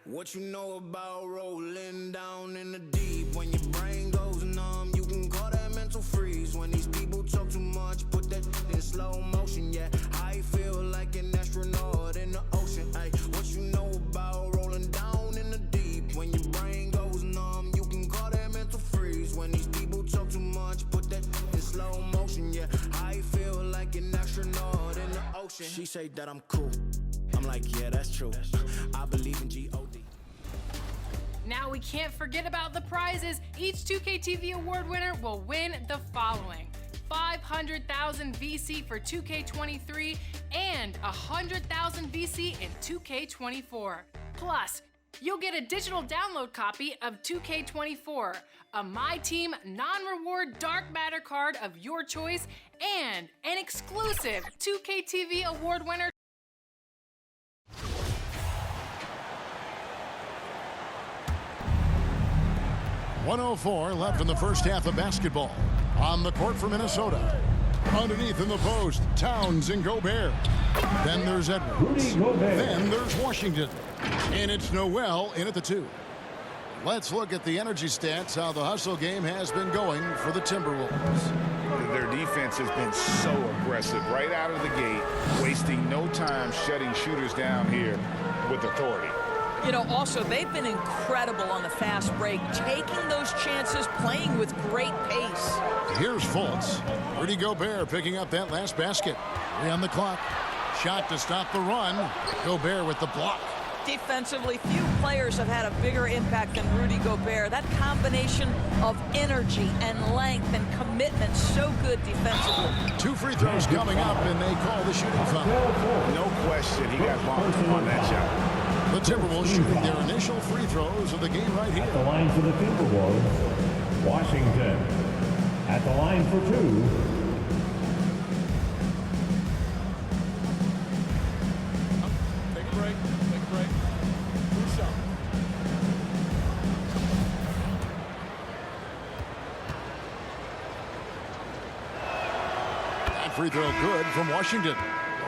What you know about rolling down in the deep? When your brain goes numb, you can call that mental freeze. When these people talk too much, put that in slow motion. Yeah, I feel like an astronaut in the ocean. Ay, what you know about rolling down in the deep? When your brain goes numb, you can call that mental freeze. When these people talk too much, put that in slow motion. Yeah, I feel like an astronaut in the ocean. She say that I'm cool. I'm like, yeah, that's true. I believe in G-O-D. Now we can't forget about the prizes. Each 2K TV award winner will win the following: 500,000 VC for 2K23 and 100,000 VC in 2K24. Plus, you'll get a digital download copy of 2K24, a My Team non-reward Dark Matter card of your choice, and an exclusive 2K TV award winner. .104 left in the first half of basketball. On the court for Minnesota. Underneath in the post, Towns and Gobert. Then there's Edwards. Then there's Washington. And it's Noel in at the 2. Let's look at the energy stats, how the hustle game has been going for the Timberwolves. Their defense has been so aggressive right out of the gate, wasting no time shutting shooters down here with authority. You know, also, they've been incredible on the fast break, taking those chances, playing with great pace. Here's Fultz. Rudy Gobert picking up that last basket. 3 on the clock. Shot to stop the run. Gobert with the block. Defensively, few players have had a bigger impact than Rudy Gobert. That combination of energy and length and commitment, so good defensively. 2 free throws coming up, and they call the shooting foul. No question, he got bumped on that shot. The Timberwolves shooting their initial free throws of the game right here. At the line for the Timberwolves, Washington. At the line for 2. Take a break. Take a break. Good shot. That free throw good from Washington.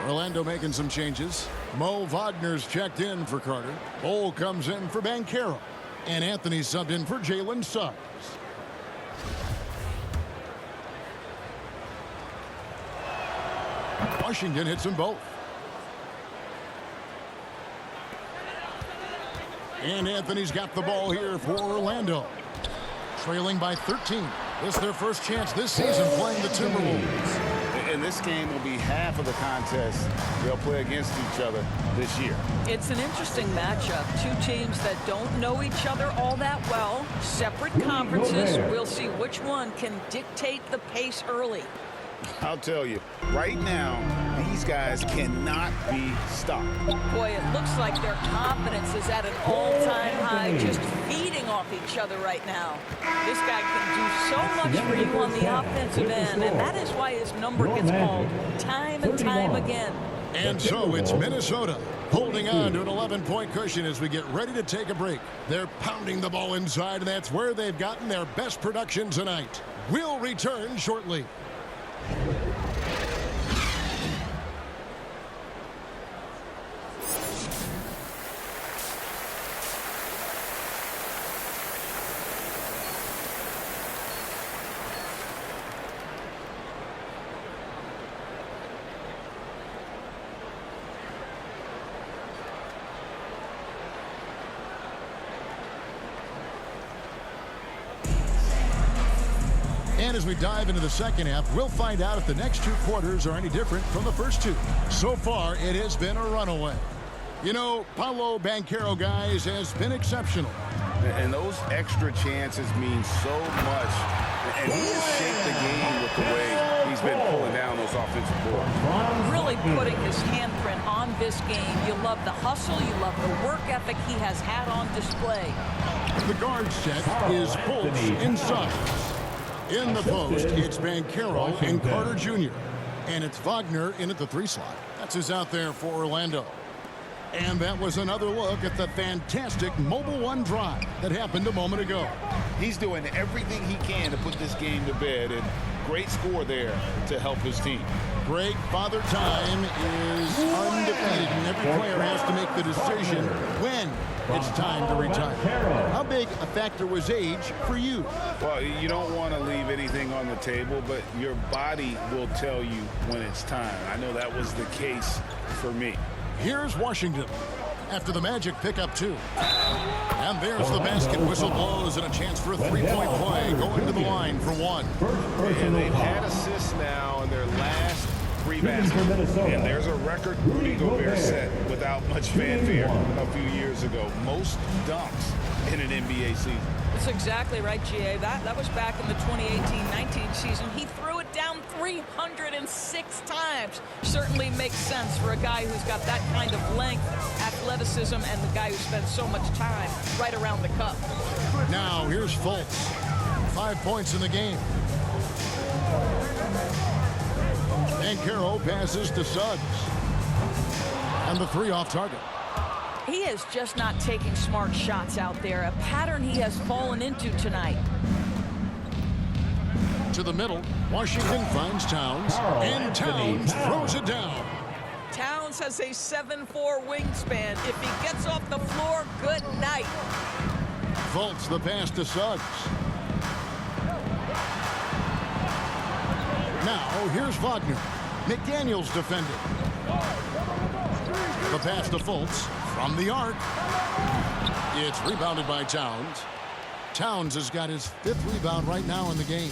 Orlando making some changes. Mo Wagner's checked in for Carter. Cole comes in for Banchero. And Anthony subbed in for Jalen Suggs. Washington hits them both. And Anthony's got the ball here for Orlando. Trailing by 13. This is their first chance this season playing the Timberwolves. And this game will be half of the contest they'll play against each other this year. It's an interesting matchup. 2 teams that don't know each other all that well. Separate conferences. We'll see which one can dictate the pace early. I'll tell you, right now, these guys cannot be stopped. Boy, it looks like their confidence is at an all-time high, just feeding off each other right now. This guy can do so much for you on the offensive end, and that is why his number gets called time and time again. And so it's Minnesota holding on to an 11-point cushion as we get ready to take a break. They're pounding the ball inside, and that's where they've gotten their best production tonight. We'll return shortly. And as we dive into the second half, we'll find out if the next 2 quarters are any different from the first 2. So far, it has been a runaway. You know, Paolo Banchero, guys, has been exceptional. And those extra chances mean so much. And he has shaped the game with the way he's been pulling down those offensive boards. Really putting his handprint on this game. You love the hustle. You love the work ethic he has had on display. The guard set is Fultz inside. In the post, it's Banchero and Carter Jr. And it's Wagner in at the 3 slot. That's who's out there for Orlando. And that was another look at the fantastic Mobile One drive that happened a moment ago. He's doing everything he can to put this game to bed, and great score there to help his team. Greg, Father Time is undefeated, and every player has to make the decision when it's time to retire. How big a factor was age for you? Well, you don't want to leave anything on the table, but your body will tell you when it's time. I know that was the case for me. Here's Washington after the Magic pick up 2. And there's the basket. Whistle blows and a chance for a three-point play going to the line for 1. And they've had assists now in their last 3 baskets. And there's a record Rudy Gobert set without much fanfare a few years ago. Most dunks in an NBA season. That's exactly right, GA. That was back in the 2018-19 season. He threw it down 306 times. Certainly makes sense for a guy who's got that kind of length, athleticism, and the guy who spends so much time right around the cup. Now here's Fultz. 5 points in the game. And Carroll passes to Suggs. And the 3 off target. He is just not taking smart shots out there, a pattern he has fallen into tonight. To the middle, Washington finds Towns, and Towns throws it down. Towns has a 7'4" wingspan. If he gets off the floor, good night. Fultz the pass to Suggs. Now here's Wagner. McDaniels defending. The pass to Fultz from the arc. It's rebounded by Towns. Towns has got his 5th rebound right now in the game.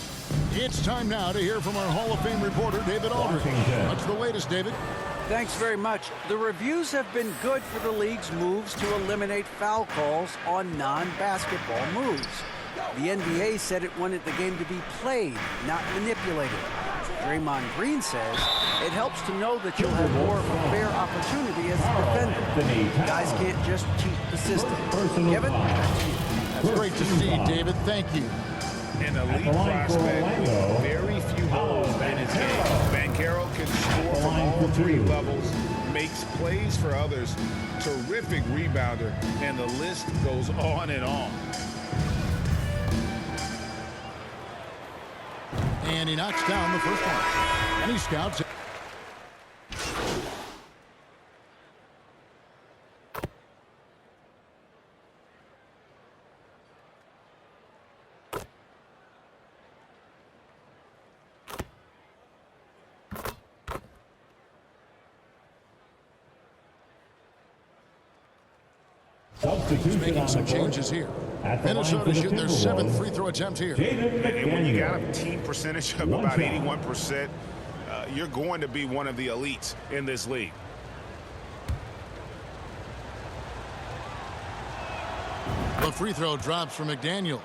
It's time now to hear from our Hall of Fame reporter, David Aldridge. What's the latest, David? Thanks very much. The reviews have been good for the league's moves to eliminate foul calls on non-basketball moves. The NBA said it wanted the game to be played, not manipulated. Draymond Green says it helps to know that you'll have more of a fair opportunity as a defender. Guys can't just cheat the system. Kevin, back to you. That's great to see, David. Thank you. An elite prospect with very few holes in his game. Banchero can score from all 3 levels, makes plays for others, terrific rebounder, and the list goes on and on. And he knocks down the first one. And he scouts it. He's making some changes here. Minnesota shooting their 7th free throw attempt here. And when you got a team percentage of about 81%, you're going to be one of the elites in this league. The free throw drops for McDaniels.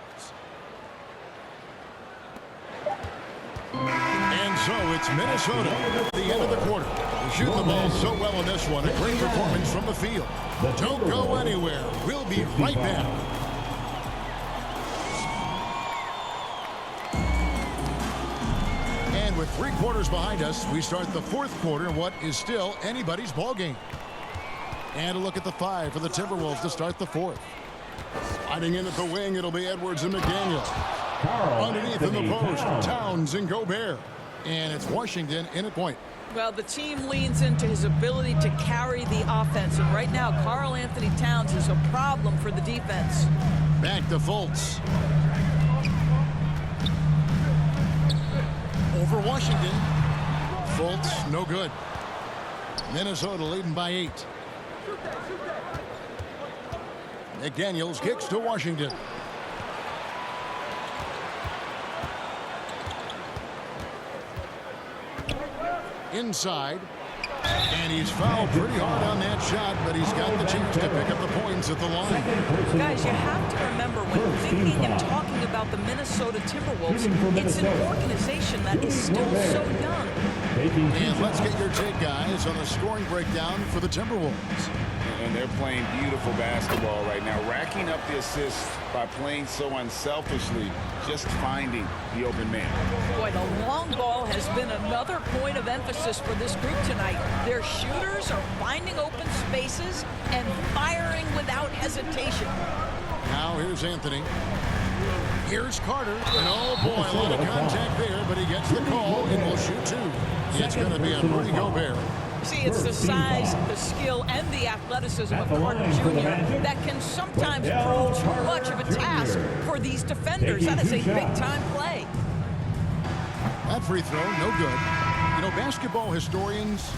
And so it's Minnesota at the end of the quarter. They're shooting the ball so well in this one. A great performance from the field. Don't go anywhere. We'll be right back. And with 3 quarters behind us, we start the 4th quarter in what is still anybody's ball game. And a look at the 5 for the Timberwolves to start the 4th. Sliding in at the wing, it'll be Edwards and McDaniel. Underneath in the post, Towns and Gobert. And it's Washington in at point. Well, the team leans into his ability to carry the offense. And right now, Karl Anthony Towns is a problem for the defense. Back to Fultz. Over Washington. Fultz, no good. Minnesota leading by 8. McDaniels kicks to Washington. Inside. And he's fouled pretty hard on that shot, but he's got the chance to pick up the points at the line. Guys, you have to remember when thinking and talking about the Minnesota Timberwolves, it's an organization that is still so young. And let's get your take, guys, on the scoring breakdown for the Timberwolves. And they're playing beautiful basketball right now, racking up the assists by playing so unselfishly, just finding the open man. Boy, the long ball has been another point of emphasis for this group tonight. Their shooters are finding open spaces and firing without hesitation. Now here's Anthony. Here's Carter. And oh boy, a lot of contact there, but he gets the call and will shoot two. It's going to be on Rudy Gobert. See, it's the size, the skill, and the athleticism of Carter Jr. that can sometimes prove too much of a task for these defenders. That is a big-time play. That free throw, no good. You know, basketball historians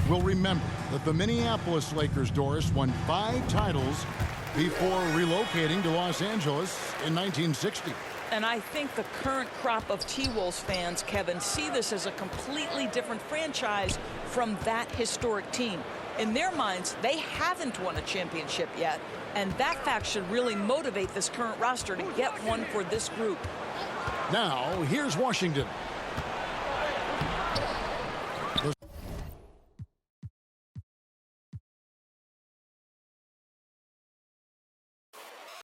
will remember that the Minneapolis Lakers, Doris, won 5 titles before relocating to Los Angeles in 1960. And I think the current crop of T-Wolves fans, Kevin, see this as a completely different franchise from that historic team. In their minds, they haven't won a championship yet, and that fact should really motivate this current roster to get one for this group. Now, here's Washington.